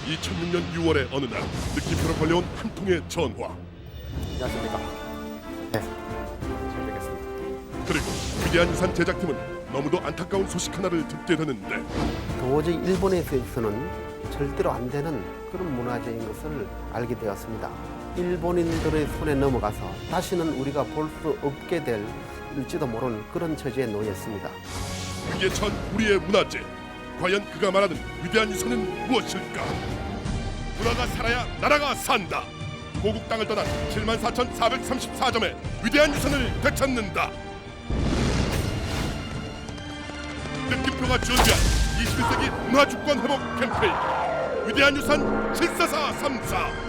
2006년 6월의 어느 날 느낌표로 걸려온 한 통의 전화. 안녕하십니까. 네, 잘 뵙겠습니다. 그리고 위대한 유산 제작팀은 너무도 안타까운 소식 하나를 듣게 되는데 도저히 일본에서는 절대로 안 되는 그런 문화재인 것을 알게 되었습니다. 일본인들의 손에 넘어가서 다시는 우리가 볼 수 없게 될지도 모르는 그런 처지에 놓였습니다. 위기에 처한 우리의 문화재. 과연 그가 말하는 위대한 유산은 무엇일까? 문화가 살아야 나라가 산다. 고국 땅을 떠난 74,434점의 위대한 유산을 되찾는다. 느낌표가 준비한 21세기 문화주권 회복 캠페인 위대한 유산 74434.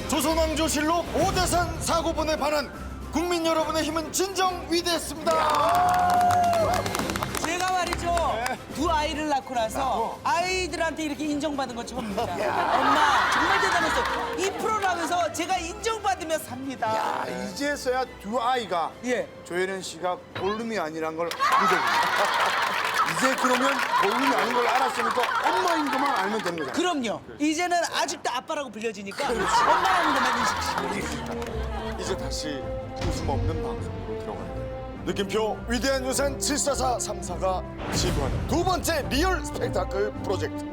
조선왕조실록 오대산 사고분에 반한 국민 여러분의 힘은 진정 위대했습니다. 제가 말이죠. 두 아이를 낳고 나서 아이들한테 이렇게 인정받은 건 처음입니다. 엄마 정말 대단했어요. 이 프로를 하면서 제가 인정받으며 삽니다. 아, 이제서야 두 아이가 예. 조혜련 씨가 볼륨이 아니란 걸 인정합니다. 이제 그러면 볼륨이 아닌 걸 알았으니까 엄마인 것만 알면 되는 거잖아요. 그럼요. 이제는 아직도 아빠라고 불려지니까 엄마라는 것만 인식시키고. 이제 다시 웃음 없는 방송으로 들어가는데 느낌표 위대한 유산 74434가 시도하는 두 번째 리얼 스펙타클 프로젝트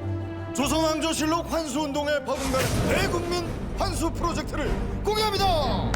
조선왕조실록 환수운동에 버금가는 대국민 환수 프로젝트를 공개합니다.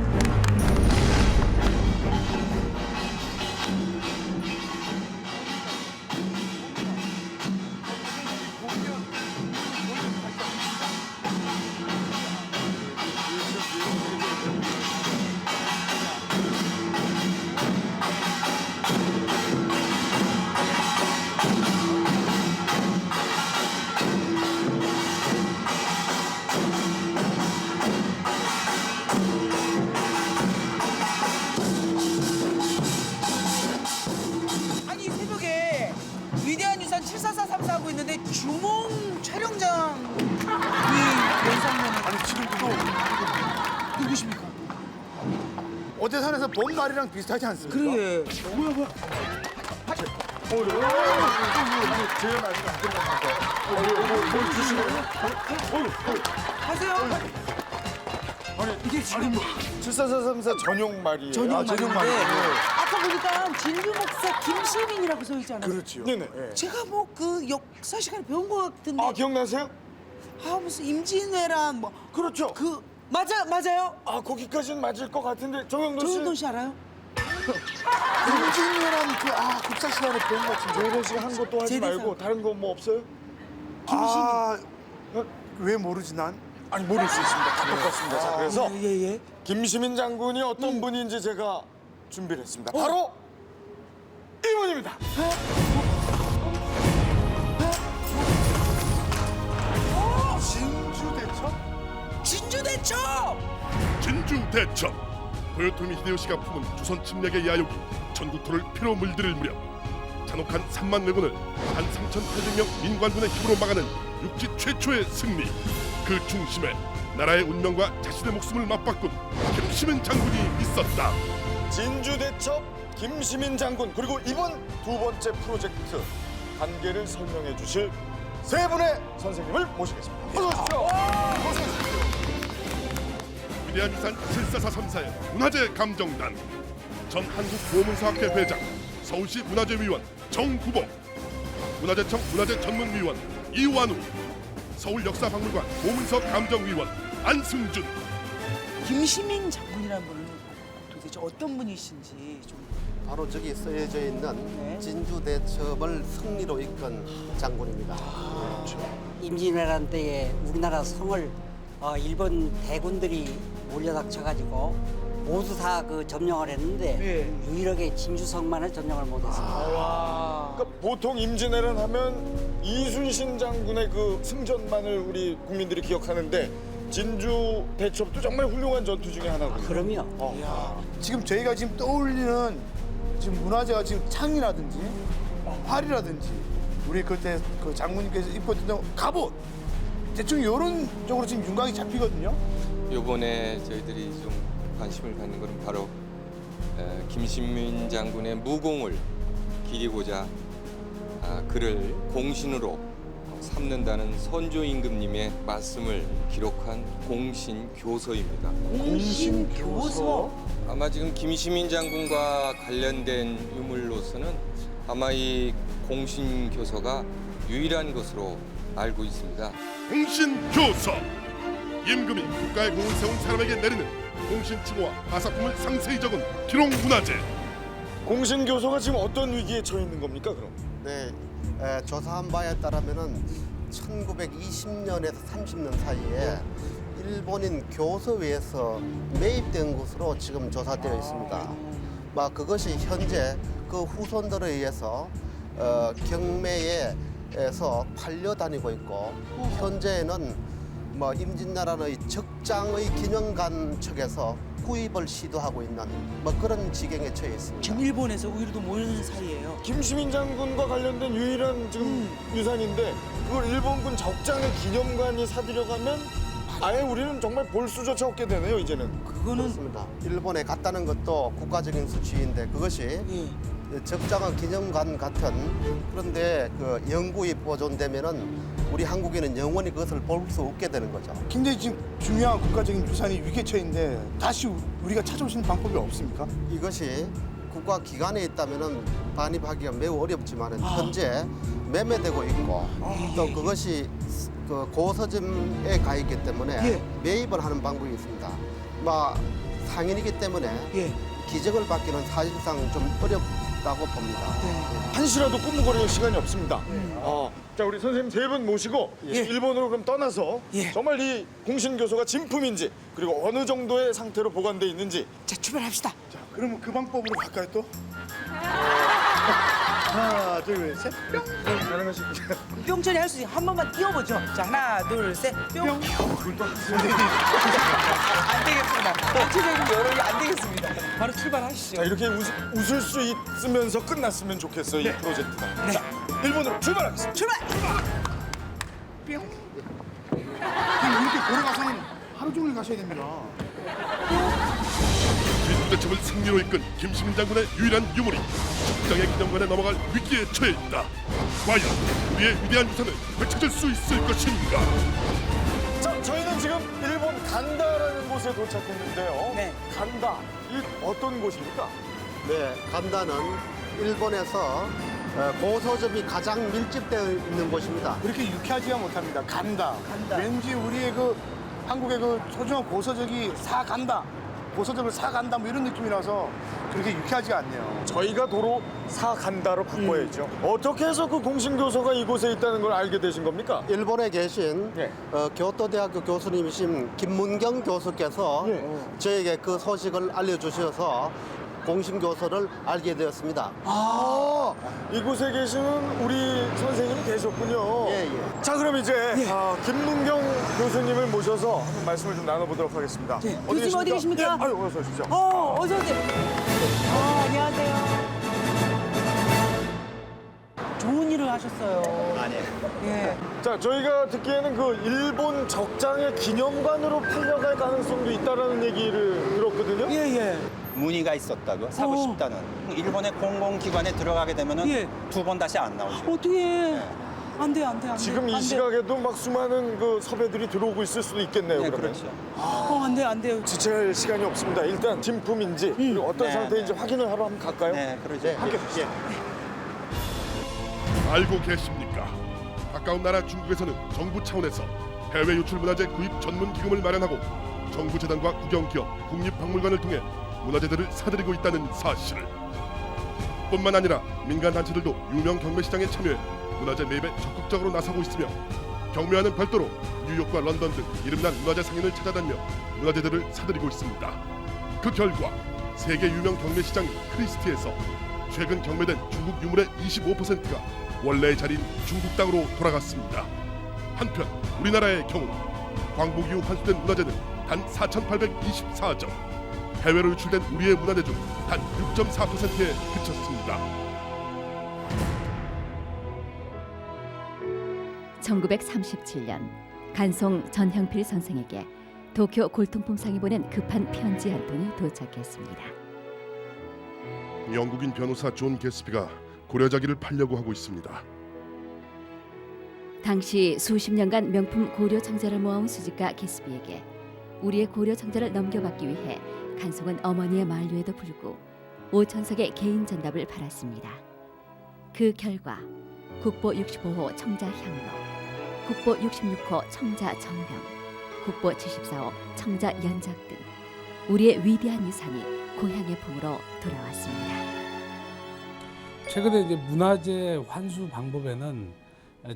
아니 새벽에 위대한 유산 74434 하고 있는데 주몽 촬영장이 연상면에 아니 지금도 누구십니까? 오대산에서 본 말이랑 비슷하지 않습니까? 그래. 하세요. 이게 지금 74434 전용 말이에요. 전용 아, 전용 말인데 말이에요. 아까 보니까 진규 목사 김시민이라고 써 있잖아요. 그렇죠. 네네. 네. 제가 뭐 그 역사 시간에 배운 것 같은데 아 기억나세요? 무슨 임진왜란 뭐 그렇죠. 맞아요? 아 거기까지는 맞을 것 같은데 정영돈 씨. 조현돈 씨 알아요? 임진왜란 국사 시간에 배운 것 같은데 정영돈 씨가 한 것도 하지 제대상. 말고 다른 거 뭐 없어요? 왜 모르지 난? 아니 모를 수 있습니다. 다 똑같습니다. 자, 그래서 예예. 김시민 장군이 어떤 분인지 제가 준비를 했습니다. 바로 이분입니다. 진주대첩? 진주대첩. 진주대첩. 도요토미 히데요시가 품은 조선 침략의 야욕이 전국토를 피로 물들일 무렵 잔혹한 3만 왜군을 한 3,800명 민관군의 힘으로 막아낸 육지 최초의 승리. 그 중심에 나라의 운명과 자신의 목숨을 맞바꾼 김시민 장군이 있었다. 진주대첩 김시민 장군 그리고 이번 두 번째 프로젝트 관계를 설명해 주실 세 분의 선생님을 모시겠습니다. 어서 오십시오. 어서 오십시오. 위대한 유산 74434의 문화재 감정단, 전 한국보문사학회 회장, 서울시 문화재위원 정구봉, 문화재청 문화재전문위원 이완우, 서울역사박물관 보문서 감정위원 안승준. 김시민 장군이라는 분은 도대체 어떤 분이신지 좀. 바로 저기 쓰여져 있는 네. 진주대첩을 승리로 이끈 장군입니다. 임진왜란 때에 우리나라 성을 일본 대군들이 몰려닥쳐가지고 모두 다 그 점령을 했는데 네. 유일하게 진주성만을 점령을 못했습니다. 그러니까 보통 임진왜란 하면 이순신 장군의 그 승전만을 우리 국민들이 기억하는데 진주 대첩도 정말 훌륭한 전투 중에 하나거든요. 그럼요. 지금 저희가 지금 떠올리는 지금 문화재가 지금 창이라든지 활이라든지 우리 그때 그 장군님께서 입고 있던 갑옷 대충 이런 쪽으로 지금 윤곽이 잡히거든요. 이번에 저희들이 좀 관심을 갖는 것은 바로 김신민 장군의 무공을 기리고자 그를 공신으로 삼는다는 선조 임금님의 말씀을 기록한 공신교서입니다. 공신교서. 아마 지금 김시민 장군과 관련된 유물로서는 아마 이 공신교서가 유일한 것으로 알고 있습니다. 공신교서. 임금이 국가의 공을 세운 사람에게 내리는 공신칭호와 하사품을 상세히 적은 기록문화재. 공신교서가 지금 어떤 위기에 처해 있는 겁니까, 그럼? 네, 조사한 바에 따르면은 1920년에서 30년 사이에 일본인 교서회에서 매입된 것으로 지금 조사되어 있습니다. 막 그것이 현재 그 후손들에 의해서 경매에서 팔려다니고 있고 현재는 뭐 임진왜란의 적장의 기념관 측에서 구입을 시도하고 있는 뭐 그런 지경에 처해 있습니다. 지금 일본에서 우리도 모르는 사이예요. 김시민 장군과 관련된 유일한 지금 유산인데 그걸 일본군 적장의 기념관이 사들여가면 아예 우리는 정말 볼 수조차 없게 되네요, 이제는. 그거는 그렇습니다. 일본에 갔다는 것도 국가적인 수치인데 그것이 예. 적장한 기념관 같은 그런데 그 영구히 보존되면은 우리 한국인은 영원히 그것을 볼 수 없게 되는 거죠. 굉장히 지금 중요한 국가적인 유산이 위기에 처해있는데 다시 우리가 찾아올 수 있는 방법이 없습니까? 이것이 국가 기관에 있다면은 반입하기가 매우 어렵지만은 현재 매매되고 있고 또 그것이 그 고서점에 가 있기 때문에 예. 매입을 하는 방법이 있습니다. 뭐 상인이기 때문에 예. 기증을 받기는 사실상 좀 어렵다고 봅니다. 한시라도 꾸물거릴 시간이 없습니다. 자, 우리 선생님 세 분 모시고 일본으로 그럼 떠나서 예. 정말 이 공신교서가 진품인지 그리고 어느 정도의 상태로 보관돼 있는지 자, 출발합시다. 자, 그러면 그 방법으로 갈까요 또? 하나, 둘, 셋. 가능하십니까? 뿅 처리 할 수 있어요. 한 번만 뛰어보죠. 자, 하나, 둘, 셋, 뿅. 안 되겠습니다. 전체적인 여론이 안 되겠습니다. 바로 출발하시죠. 자, 이렇게 웃을 수 있으면서 끝났으면 좋겠어요, 이 프로젝트가. 네. 자, 일본으로 출발하겠습니다. 출발! 그럼 이렇게 걸어가서는 하루 종일 가셔야 됩니다. 진주대첩을 승리로 이끈 김시민 장군의 유일한 유물이 적장의 기념관에 넘어갈 위기에 처해 있다. 과연 우리의 위대한 유산을 되찾을 수 있을 것인가? 자, 저희는 지금 일본 간다라는 곳에 도착했는데요. 네. 간다, 이 어떤 곳입니까? 네, 간다는 일본에서 고서점이 가장 밀집되어 있는 곳입니다. 그렇게 유쾌하지가 못합니다. 간다. 왠지 우리의 그 한국의 그 소중한 고서적이 사간다. 고서적을 사간다 뭐 이런 느낌이라서 그렇게 유쾌하지가 않네요. 저희가 도로 사간다로 바꿔야죠. 어떻게 해서 그 공신교서가 이곳에 있다는 걸 알게 되신 겁니까? 일본에 계신 네. 교토대학교 교수님이신 김문경 교수께서 저에게 그 소식을 알려주셔서 공신교서를 알게 되었습니다. 이곳에 계시는 우리 선생님이 계셨군요. 예. 자, 그럼 이제 김문경 교수님을 모셔서 한번 말씀을 좀 나눠보도록 하겠습니다. 교수님 어디 계십니까? 네, 아유, 어서 오십시오. 어서 오세요. 안녕하세요. 좋은 일을 하셨어요. 예. 자, 저희가 듣기에는 그 일본 적장의 기념관으로 팔려갈 가능성도 있다라는 얘기를 들었거든요. 예. 문의가 있었다고 사고 싶다는 일본의 공공기관에 들어가게 되면은 예. 두 번 다시 안 나오죠. 어떻게? 안 돼. 지금 이 시각에도 막 수많은 그 섭외들이 들어오고 있을 수도 있겠네요. 네, 그러면. 그렇죠. 안 돼요. 지체할 시간이 없습니다. 일단 진품인지 그리고 어떤 네, 상태인지 네. 확인을 하러 한번 갈까요? 네, 그러죠. 함께 가시죠. 알고 계십니까? 가까운 나라 중국에서는 정부 차원에서 해외 유출 문화재 구입 전문 기금을 마련하고 정부 재단과 국영기업, 국립박물관을 통해 문화재들을 사들이고 있다는 사실을. 뿐만 아니라 민간 단체들도 유명 경매 시장에 참여해 문화재 매입에 적극적으로 나서고 있으며 경매와는 별도로 뉴욕과 런던 등 이름난 문화재 상인을 찾아다니며 문화재들을 사들이고 있습니다. 그 결과 세계 유명 경매 시장인 크리스티에서 최근 경매된 중국 유물의 25%가 원래의 자리인 중국 땅으로 돌아갔습니다. 한편 우리나라의 경우 광복 이후 환수된 문화재는 단 4,824점, 해외로 유출된 우리의 문화재 중 단 6.4%에 그쳤습니다. 1937년 간송 전형필 선생에게 도쿄 골동품상이 보낸 급한 편지 한 통이 도착했습니다. 영국인 변호사 존 게스비가 고려자기를 팔려고 하고 있습니다. 당시 수십 년간 명품 고려 청자를 모아온 수집가 개수비에게 우리의 고려 청자를 넘겨받기 위해 간송은 어머니의 만류에도 불구 5,000석의 개인 전답을 받았습니다. 그 결과 국보 65호 청자 향로, 국보 66호 청자 정명, 국보 74호 청자 연작 등 우리의 위대한 유산이 고향의 품으로 돌아왔습니다. 최근에 이제 문화재 환수 방법에는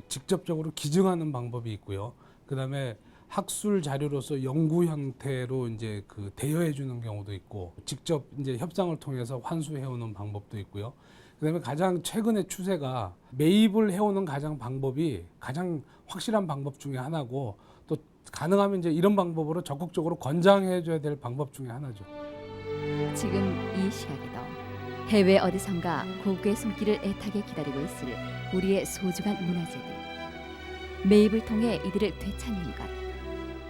직접적으로 기증하는 방법이 있고요. 그다음에 학술 자료로서 연구 형태로 이제 그 대여해 주는 경우도 있고, 직접 이제 협상을 통해서 환수해 오는 방법도 있고요. 그다음에 가장 최근의 추세가 매입을 해오는 방법이 가장 확실한 방법 중에 하나고, 또 가능하면 이제 이런 방법으로 적극적으로 권장해 줘야 될 방법 중에 하나죠. 지금 이 시각에도 해외 어디선가 고국의 손길을 애타게 기다리고 있을 우리의 소중한 문화재들. 매입을 통해 이들을 되찾는 것.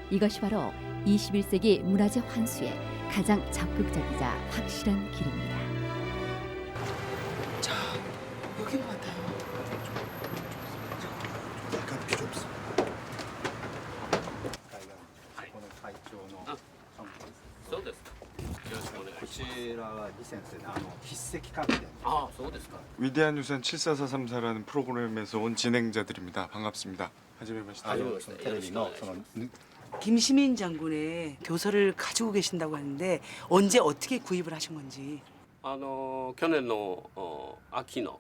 이것이 바로 21세기 문화재 환수의 가장 적극적이자 확실한 길입니다. 자, 여긴 것 같아요. 약간 필요 없어. そうですか。よろしくお願いします。こちらはリセンスで筆跡関係。ああ、そうですか。 위대한 유산 74434라는 프로그램에서 온 진행자들입니다. 반갑습니다. 하지메 마시다. テレビのその 김시민 장군의 교서를 가지고 계신다고 하는데 언제 어떻게 구입을 하신 건지. 去年の秋の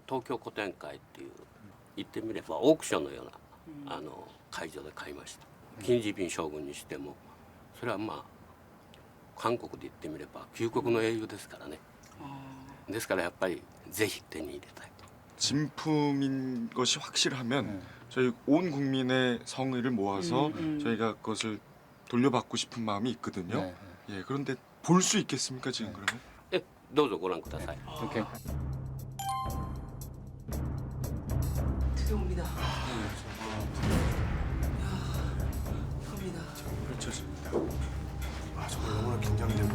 東京古典会っていう言ってみればオークションのような会場で買いました。金次品将軍にしてもそれはまあ韓国で言ってみれば旧国の英雄ですからね。ですからやっぱりぜひ手に入れたい。 진품인 것이 확실하면 저희 온 국민의 성의를 모아서 저희가 그것을 돌려받고 싶은 마음이 있거든요. 예, 그런데 볼 수 있겠습니까 지금 그러면? どうぞご覧ください。 들어옵니다. 이겁니다. 펼쳐집니다. 아, 정말 너무나 긴장되고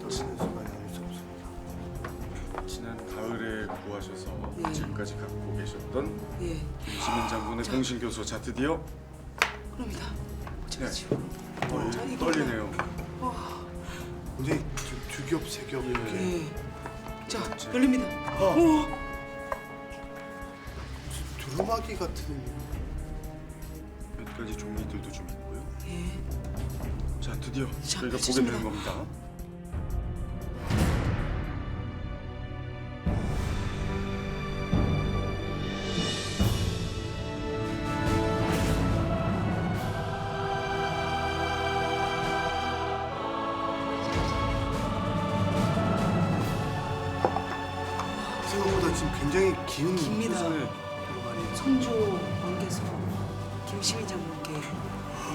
떨리는 순간이 아닐 수 없습니다. 지난 가을에 구하셔서 예. 지금까지 갖고 계셨던 예, 김시민 장군의 공신 교서. 자, 드디어 그럽니다. 네. 자, 이거. 떨리네요. 굉장히 두 겹, 세 겹 이렇게 예. 자, 열립니다. 오, 두루마기 같은. 몇 가지 종이들도 좀 있고요. 예. 자, 드디어 자, 저희가 보게 펼쳐집니다. 되는 겁니다. 생각보다 지금 굉장히 긴 깁니다. 네. 두루마리. 성조 왕께서 김시민 장군께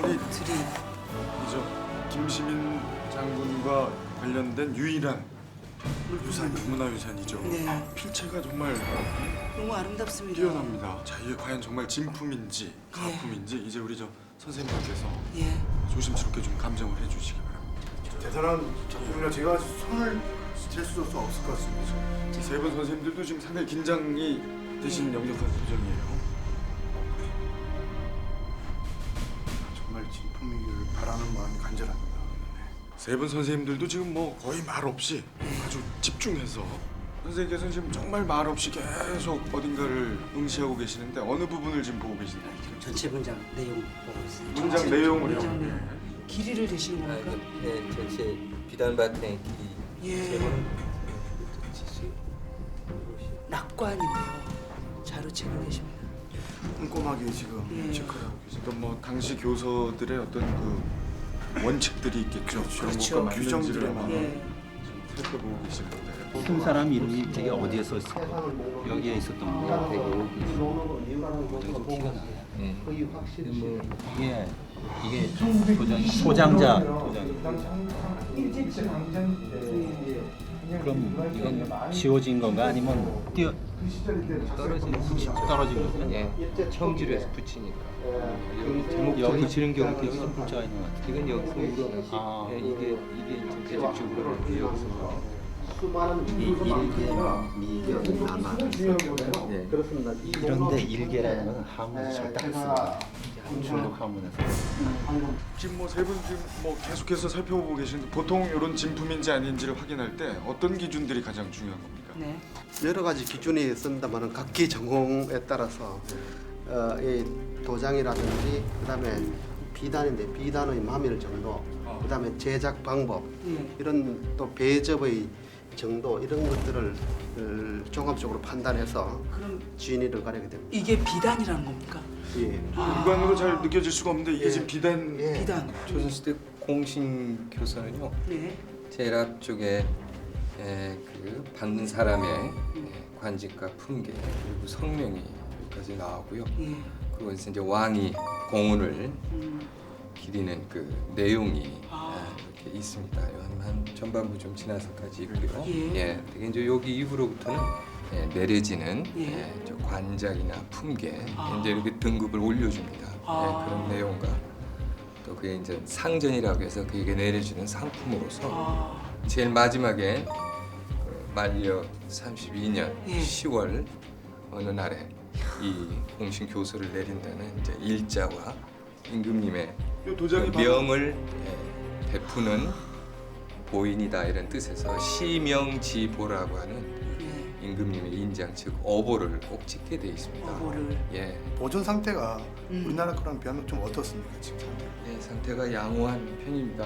우리 드린 이죠. 김시민 장군과 관련된 유일한 문화유산이죠. 네. 필체가 정말 너무 아름답습니다. 뛰어납니다. 자, 이게 과연 정말 진품인지 가품인지 이제 우리 저 선생님께서 예. 조심스럽게 좀 감정을 해주시기 바랍니다. 대단한 작품이라 제가 손을 댈 수 없을 것 같습니다. 세 분 선생님들도 지금 상당히 긴장이 되신 역력한 표정이에요. 정말 진품이기를 바라는 마음이 간절합니다. 세 분 선생님들도 지금 뭐 거의 말 없이 아주 집중해서 선생님께서는 지금 정말 말 없이 계속 어딘가를 응시하고 계시는데 어느 부분을 지금 보고 계시나요? 전체 문장 내용 보고 있습니다. 문장 내용을요? 문장 내용. 길이를 대시는 겁니까? 네, 전체 비단 바탕의 길이 예. 낙관인데요. 자료책을 계십니다. 꼼꼼하게 지금 예. 체크를 하고 계십니다. 어떤 뭐 당시 교서들의 어떤 그 원칙들이 있겠죠. 그런 그렇죠. 것과 맞는지를 규정들이 아마 예. 좀 살펴보고 계실 건데. 쓴 사람 이름이 되게 어디에 써 있을까? 여기에 있었던 거 되게 티가 나요. 이게 도장이 소장자 도장. 그럼 이건 지워진 건가 아니면 떨어진 건가? 예, 청지로에서 붙이니까. 여기 붙이는 경우 되게 좀 붙여 있는 것 같아요. 이건 여기서 아. 이게 대적적으로 여기서 수많은 일개나 미견, 남한 네. 그렇습니다. 이런데 일개라는 건 한문에서 절대 안 씁니다. 중국 한문에서. 지금 뭐 세 분 지금 뭐 계속해서 살펴보고 계시는데 보통 이런 진품인지 아닌지를 확인할 때 어떤 기준들이 가장 중요한 겁니까? 네. 여러 가지 기준이 있습니다만 각기 전공에 따라서 이 도장이라든지 그다음에 비단인데 비단의 마밀 정도, 그다음에 제작 방법 이런 또 배접의 정도 이런 것들을 종합적으로 판단해서 그럼 진위를 가리게 됩니다. 이게 비단이라는 겁니까? 예. 육안으로 잘 느껴질 수가 없는데 이게 지금 비단 비단. 조선시대 공신 교서는요. 네. 제일 앞쪽에 그 받는 사람의 관직과 품계 그리고 성명이 여기까지 나오고요. 예. 그리고 이제 왕이 공운을 기리는 그 내용이 이렇게 있습니다. 한 전반부 좀 지나서까지 있고요. 예. 되게 이제 여기 이후로부터는 내려지는 예. 저 관작이나 품계 이제 이렇게 등급을 올려줍니다. 그런 내용과 또 그게 이제 상전이라고 해서 그게 내려주는 상품으로서 제일 마지막에 그 만력 32년 예. 10월 어느 날에 이 공신 교서를 내린다는 이제 일자와 임금님의 이 도장이 그 명을 베푸는 보인이다 이런 뜻에서 시명지보라고 하는 임금님의 인장 즉 어보를 꼭 찍게 돼 있습니다. 어보를. 예, 보존 상태가 우리나라 거랑 비하면 좀 어떻습니까 지금 상태? 예, 상태가 양호한 편입니다.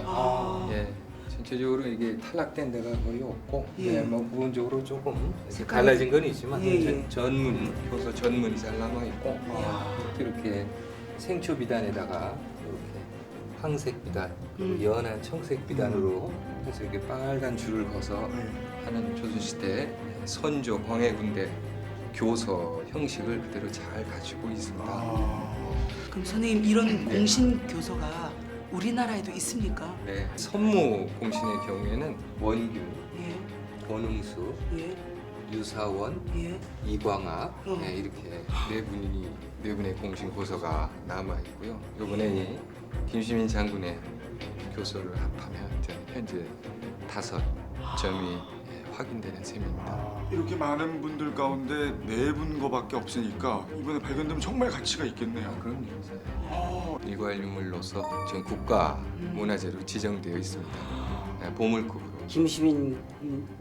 예, 전체적으로 이게 탈락된 데가 거의 없고, 예. 뭐 부분적으로 조금 이렇게 색깔이- 달라진 건 있지만 예. 전문 교서 전문이 잘 남아 있고 이렇게 생초 비단에다가 이렇게 황색 비단 그리고 연한 청색 비단으로 해서 이렇게 빨간 줄을 거서 하는 조선시대 선조 광해군대 교서 형식을 그대로 잘 가지고 있습니다. 그럼 선생님 이런 공신 교서가 우리나라에도 있습니까? 네, 선무 공신의 경우에는 원규, 예. 권응수, 예. 유사원, 예. 이광학 이렇게 네 분의 공신 고서가 남아 있고요. 이번에 이 김시민 장군의 교서를 합하면 현재 5점이 확인되는 셈입니다. 이렇게 많은 분들 가운데 4분 거밖에 없으니까 이번에 발견되면 정말 가치가 있겠네요. 그럼요. 일괄유물로서 지금 국가 문화재로 지정되어 있습니다. 보물급으로. 김시민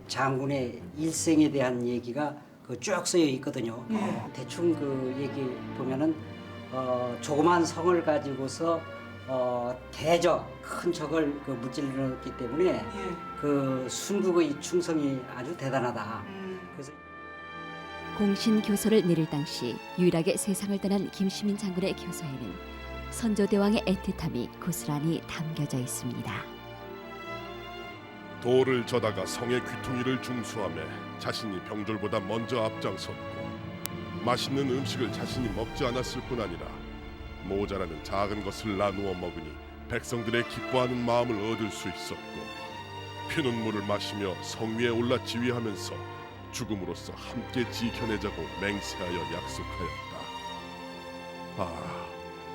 장군의 일생에 대한 얘기가 쭉 쓰여 있거든요. 대충 그 얘기 보면은 조그만 성을 가지고서 대적 큰 적을 그 무찔러놨기 때문에 그 순국의 충성이 아주 대단하다. 그래서 공신 교서를 내릴 당시 유일하게 세상을 떠난 김시민 장군의 교서에는 선조대왕의 애틋함이 고스란히 담겨져 있습니다. 돌을 저다가 성의 귀퉁이를 중수하며 자신이 병졸보다 먼저 앞장섰고 맛있는 음식을 자신이 먹지 않았을 뿐 아니라 모자라는 작은 것을 나누어 먹으니 백성들의 기뻐하는 마음을 얻을 수 있었고 피는 물을 마시며 성 위에 올라 지휘하면서 죽음으로써 함께 지켜내자고 맹세하여 약속하였다.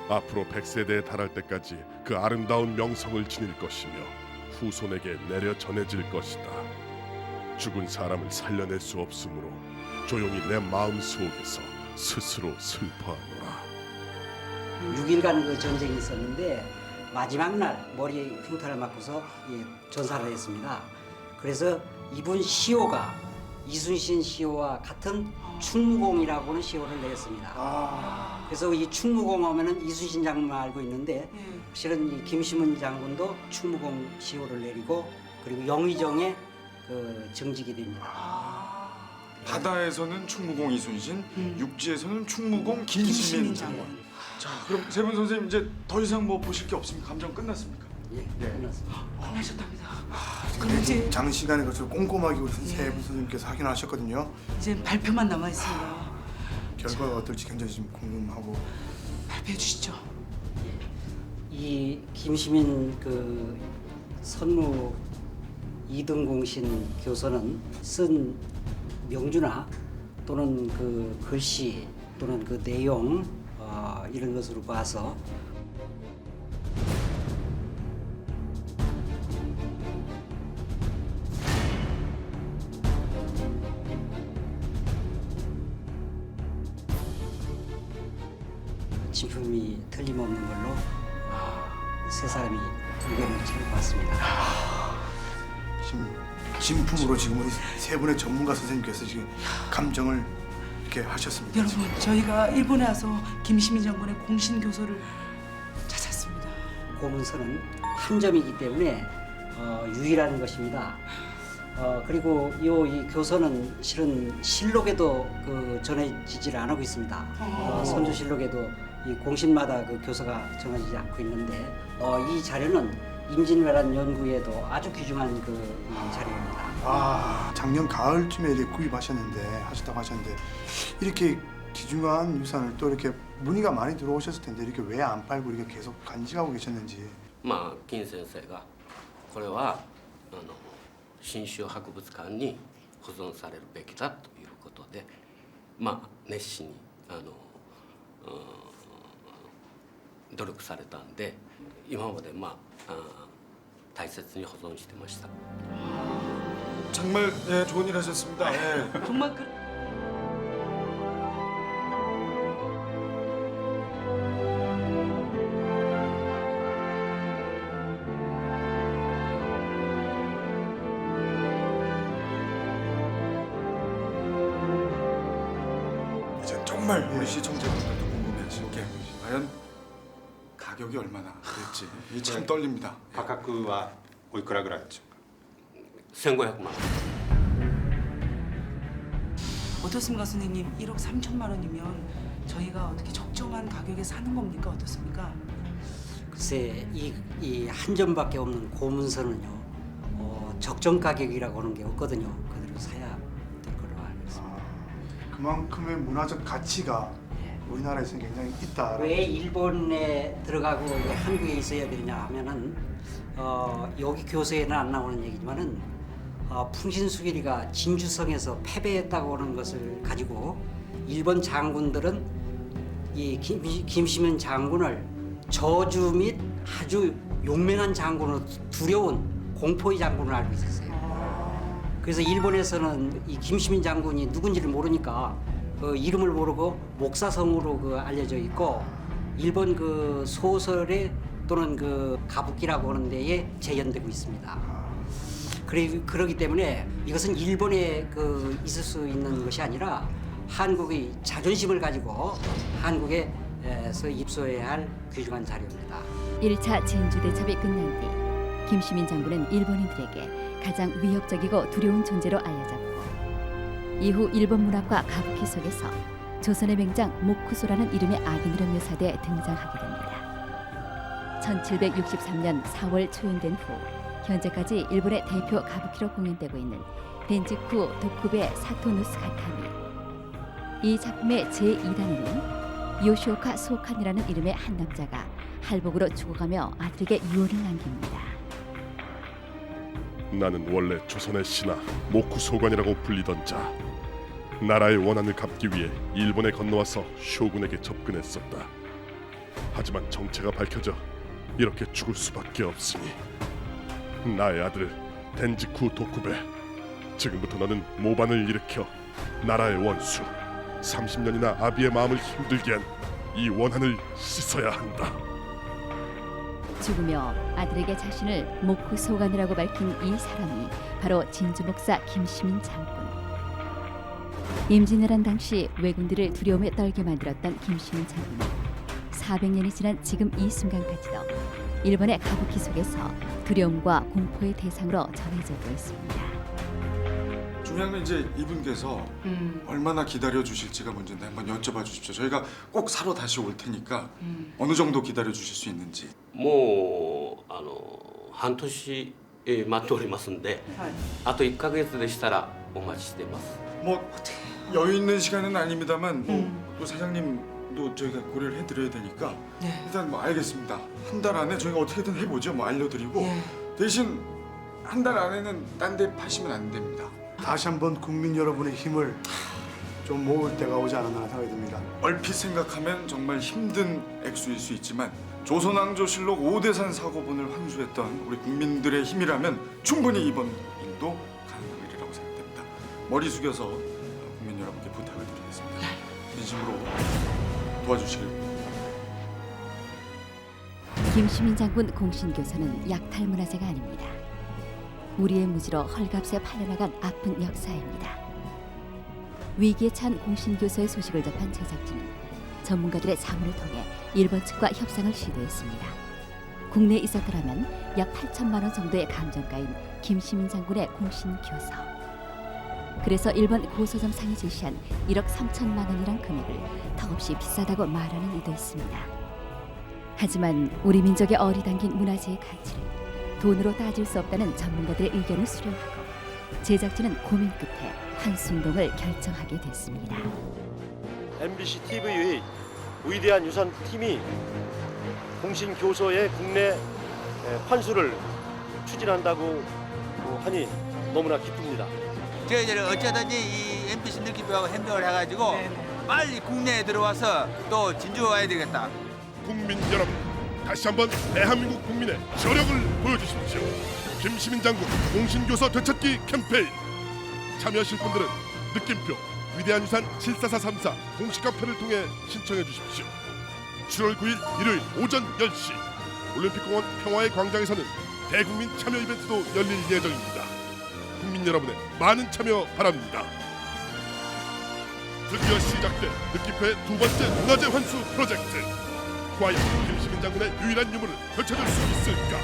앞으로 100세대에 달할 때까지 그 아름다운 명성을 지닐 것이며 후손에게 내려 전해질 것이다. 죽은 사람을 살려낼 수 없으므로 조용히 내 마음 속에서 스스로 슬퍼하노라. 6일간 그 전쟁이 있었는데 마지막 날 머리에 흉터를 맞고서 전사를 했습니다. 그래서 이분 시호가 이순신 시호와 같은 충무공이라고 하는 시호를 내렸습니다. 그래서 이 충무공 하면은 이순신 장군만 알고 있는데 실은 이 김시문 장군도 충무공 시호를 내리고 그리고 영의정에 그 정직이 됩니다. 바다에서는 충무공 이순신, 육지에서는 충무공 김시민 장군. 자, 그럼 세 분 선생님 이제 더 이상 뭐 보실 게 없습니까? 감정 끝났습니까? 예, 끝났습니다. 끝나셨답니다. 그럼 이제 장시간에 걸쳐 꼼꼼하게 우리 세 분 선생님께서 확인하셨거든요. 이제 발표만 남아 있습니다. 결과가 어떨지 굉장히 좀 궁금하고. 발표해 주시죠. 이 김시민 그 선무 2등 공신 교서는 쓴 명주나 또는 그 글씨 또는 그 내용 이런 것으로 봐서 진품이 틀림없는 걸로 세 사람이 의견을 청구받습니다. 지금 진품으로 지금 우리 세 분의 전문가 선생님께서 지금 감정을 이렇게 하셨습니다. 여러분, 저희가 일본에 와서 김시민 장군의 공신 교서를 찾았습니다. 고문서는 한 점이기 때문에 유일한 것입니다. 그리고 이 교서는 실은 실록에도 전해지지를 않고 있습니다. 선조실록에도 이 공신마다 그 교서가 전해지지 않고 있는데 이 자료는 임진왜란 연구에도 아주 귀중한 자료입니다. 작년 가을쯤에 이렇게 하셨다고 하셨는데 이렇게 귀중한 유산을 또 이렇게 문의가 많이 들어오셨을 텐데 이렇게 왜 안 팔고 이렇게 계속 간직하고 계셨는지. まあ金先生がこれは新州博物館に保存されるべきだということで、まあ熱心に努力されたんで、今まで大切に保存してました。 정말 예, 좋은 일 하셨습니다. 예. 정말 이제 정말 우리 시청자분들도 궁금해하실 게 과연 가격이 얼마나 될지 이게 참 떨립니다. 価格はおいくらぐらいでしょうか。 1500만 원. 어떻습니까, 선생님? 1억 3천만 원이면 저희가 어떻게 적정한 가격에 사는 겁니까? 어떻습니까? 글쎄 이 한 점밖에 없는 고문서는요 적정 가격이라고 하는 게 없거든요. 그대로 사야 될 걸로 알고 있습니다. 그만큼의 문화적 가치가 우리나라에서는 굉장히 있다. 왜 일본에 들어가고 한국에 있어야 되냐 하면은 여기 교서에는 안 나오는 얘기지만은 풍신수길이가 진주성에서 패배했다고 하는 것을 가지고 일본 장군들은 이 김시민 장군을 저주 및 아주 용맹한 장군으로 두려운 공포의 장군을 알고 있었어요. 그래서 일본에서는 이 김시민 장군이 누군지를 모르니까 이름을 모르고 목사성으로 알려져 있고 일본 소설에 또는 가부키라고 하는 데에 재현되고 있습니다. 그러기 때문에 이것은 일본에 있을 수 있는 것이 아니라 한국의 자존심을 가지고 한국에서 입소해야 할 귀중한 자료입니다. 1차 진주대첩이 끝난 뒤 김시민 장군은 일본인들에게 가장 위협적이고 두려운 존재로 알려졌고 이후 일본 문학과 가부키 속에서 조선의 맹장 모쿠소라는 이름의 악인으로 묘사돼 등장하게 됩니다. 1763년 4월 초연된 후 현재까지 일본의 대표 가부키로 공연되고 있는 덴지쿠 도쿠베 사토누스 가타미. 이 작품의 제2단에는 요시오카 소칸이라는 이름의 한 남자가 할복으로 죽어가며 아들에게 유언을 남깁니다. 나는 원래 조선의 신하 모쿠소관이라고 불리던 자. 나라의 원한을 갚기 위해 일본에 건너와서 쇼군에게 접근했었다. 하지만 정체가 밝혀져 이렇게 죽을 수밖에 없으니 나의 아들 덴지쿠 도쿠베, 지금부터 너는 모반을 일으켜 나라의 원수 30년이나 아비의 마음을 힘들게 한 이 원한을 씻어야 한다. 죽으며 아들에게 자신을 모쿠소관이라고 밝힌 이 사람이 바로 진주 목사 김시민 장군. 임진왜란 당시 왜군들을 두려움에 떨게 만들었던 김시민 장군은 400년이 지난 지금 이 순간까지도 일본의 가부키 속에서 두려움과 공포의 대상으로 전해지고 있습니다. 중요한 건 이제 이분께서 얼마나 기다려 주실지가 문제인데 한번 여쭤봐 주십시오. 저희가 꼭 사러 다시 올 테니까 어느 정도 기다려 주실 수 있는지. もう半年待っておりますんで、あと1ヶ月でしたらお待ちしてます。 뭐 여유 있는 시간은 아닙니다만 또 사장님도 저희가 고려를 해드려야 되니까 일단 뭐 알겠습니다. 한 달 안에 저희가 어떻게든 해보죠. 뭐 알려드리고 대신 한 달 안에는 딴 데 파시면 안 됩니다. 다시 한번 국민 여러분의 힘을 좀 모을 때가 오지 않았나 생각이 듭니다. 얼핏 생각하면 정말 힘든 액수일 수 있지만 조선왕조실록 오대산 사고본을 환수했던 우리 국민들의 힘이라면 충분히 이번 일도 가능한 일이라고 생각됩니다. 머리 숙여서 국민 여러분께 부탁을 드리겠습니다. 진심으로 도와주시길 김시민 장군 공신교서는 약탈 문화재가 아닙니다. 우리의 무지로 헐값에 팔려나간 아픈 역사입니다. 위기에 찬 공신교서의 소식을 접한 제작진은 전문가들의 자문을 통해 일본 측과 협상을 시도했습니다. 국내에 있었더라면 약 8천만 원 정도의 감정가인 김시민 장군의 공신교서. 그래서 일본 고서점 상이 제시한 1억 3천만 원이란 금액을 턱없이 비싸다고 말하는 이도 있습니다. 하지만 우리 민족의 어리당긴 문화재의 가치를 돈으로 따질 수 없다는 전문가들의 의견을 수렴하고 제작진은 고민 끝에 환수운동을 결정하게 됐습니다. MBC TV의 위대한 유산 팀이 공신 교서의 국내 환수를 추진한다고 하니 너무나 기쁩니다. 저희들은 어쩌든지 이 MBC 느낌표하고 협력을 해가지고 빨리 국내에 들어와서 또 진주와야 되겠다. 국민 여러분, 다시 한번 대한민국 국민의 저력을 보여주십시오. 김시민 장군 공신교서 되찾기 캠페인 참여하실 분들은 느낌표 위대한 유산 74434 공식 카페를 통해 신청해 주십시오. 7월 9일 일요일 오전 10시 올림픽공원 평화의 광장에서는 대국민 참여 이벤트도 열릴 예정입니다. 국민 여러분의 많은 참여 바랍니다. 드디어 시작된 느낌표의 두 번째 문화재 환수 프로젝트. 과연 김시민 장군의 유일한 유물을 되찾을 수 있을까?